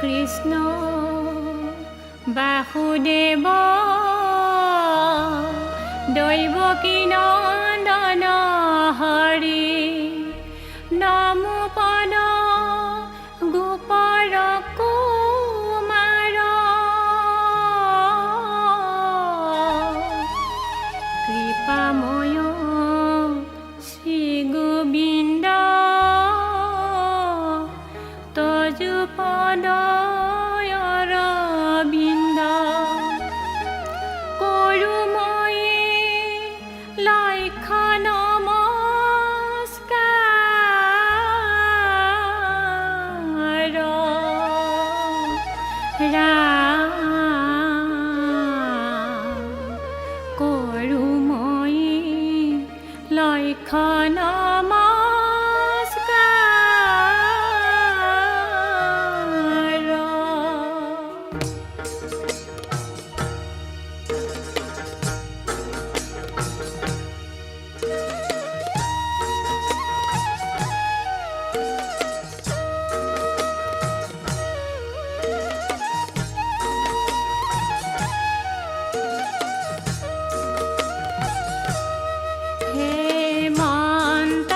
কৃষ্ণ বাসুদেৱ দৈৱকী নন্দন হৰি নমো পদ গোপৰ কুমাৰ কৃপাময় শ্ৰী গোবিন্দ তজু পদ অৰবিন্দ কৰো মই লক্ষ্য নমস্কাৰ ৰাম কৰো মই লক্ষ্য হেমন্ত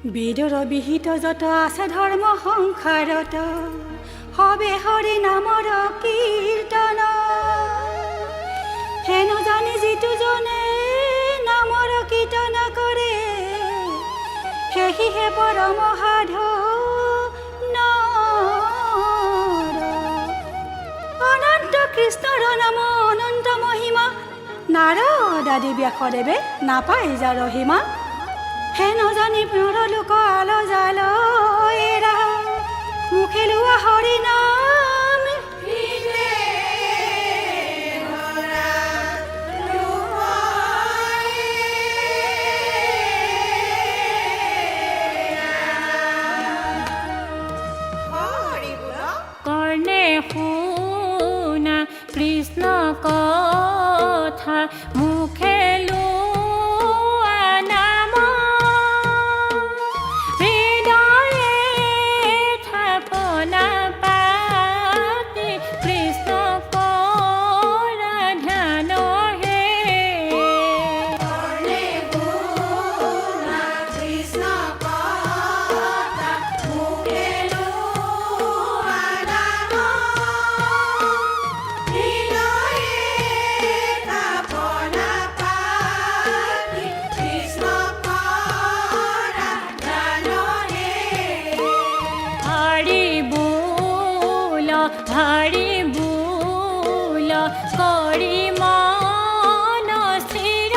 বেদৰ বিহিত যত আছে ধৰ্ম সংসাৰত হবে হৰি নামৰ কীৰ্তন হেন জানি যিটো জনে নামৰ কীৰ্তন কৰে সেহিহে পৰম সাধু অনন্ত কৃষ্ণৰ নাম অনন্ত মহিমা নাৰদ আদি ব্যাসদেৱে নাপায় যাৰ হিমা হে নজানি প্ৰিয়ৰ লোক আল জাল এৰা মুখে লোৱা হৰি নাম কৰ্ণে শুনা কৃষ্ণ কথা মুখে লোৱা নাম হৃদয়ে থাপনা পাতি কৃষ্ণ কৰা ধ্যান হে হৰি বোল কৰি মন স্থিৰ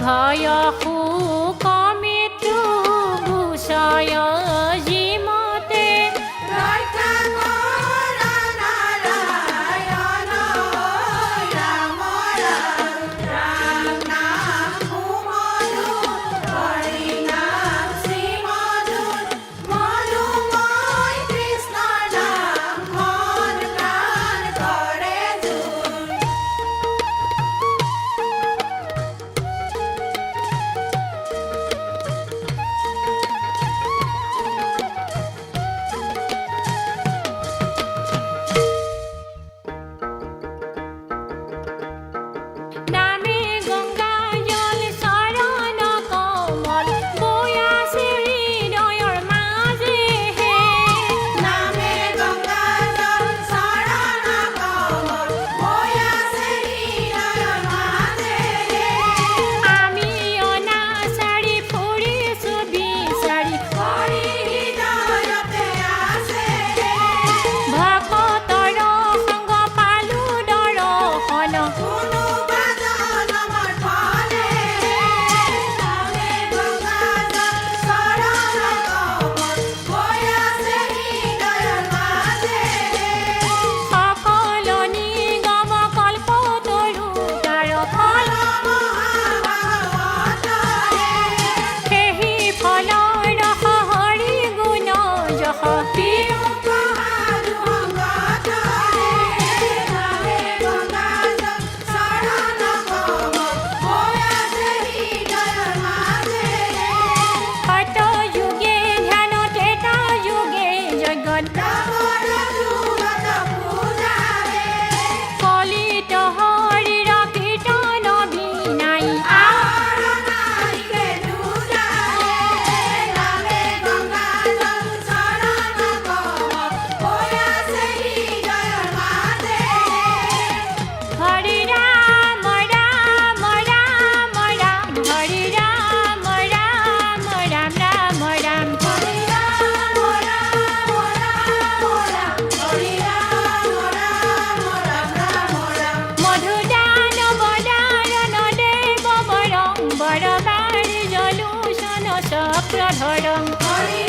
ভয় শোক মৃত্যু গুচয় যিমতে ৰক্ষা কৰা নাৰায়ণ ৰাম ৰাম নাম সুমধুৰ হৰি নাম শ্ৰীমধুৰ মধুময় কৃষ্ণৰ নাম মন প্ৰাণ কৰে জোৰ নামে গঙ্গা জল শৰণ কমল বয়াছে হৃদয়ৰ মাজে হে নামে গংগা জল শৰণ কমল বৈ আছে হৃদয়ৰ মাজে আমি অনাচাৰি ফুৰিছো বিচাৰি হৰি হৃদয়তে আছে ভকতৰ সংগ পালো দৰ্শন কোনোবা জনমৰ ফলে নামে গংগা জল শৰণ কমল বৈ আছে হৃদয়ৰ মাজে সকল নিগম কল্পতৰু তাৰ ফল মহাভাগৱতৰে সেহি ফলৰ ৰস হৰি গুণ যশ বিৰূপহাৰু সংগতৰে নামে গংগা জল শৰণ কমল বৈ আছে হৃদয়ৰ মাজে সত যুগে ধ্যান ত্ৰেতা যুগে যজ্ঞত ডাঙৰ যুগত পূজাৰে কলিত হৰিৰ কীৰ্তন বিনাই আহৰ নাৰিকে দুজাৰে নামে গংগা জল শৰণ কমল বৈ আছে হৃদয়ৰ মাজে হৰি ৰাম ৰাম ৰাম ৰাম হৰি ৰাম ৰাম ৰাম ৰাম ৰাম হৰি ৰাম ৰাম ৰাম ৰাম হৰি ৰাম ৰাম ৰাম ৰাম ৰাম মধুদান বদাৰণ দেৱ বৰং বৰবাৰী জলোচন চক্ৰধৰং হৰি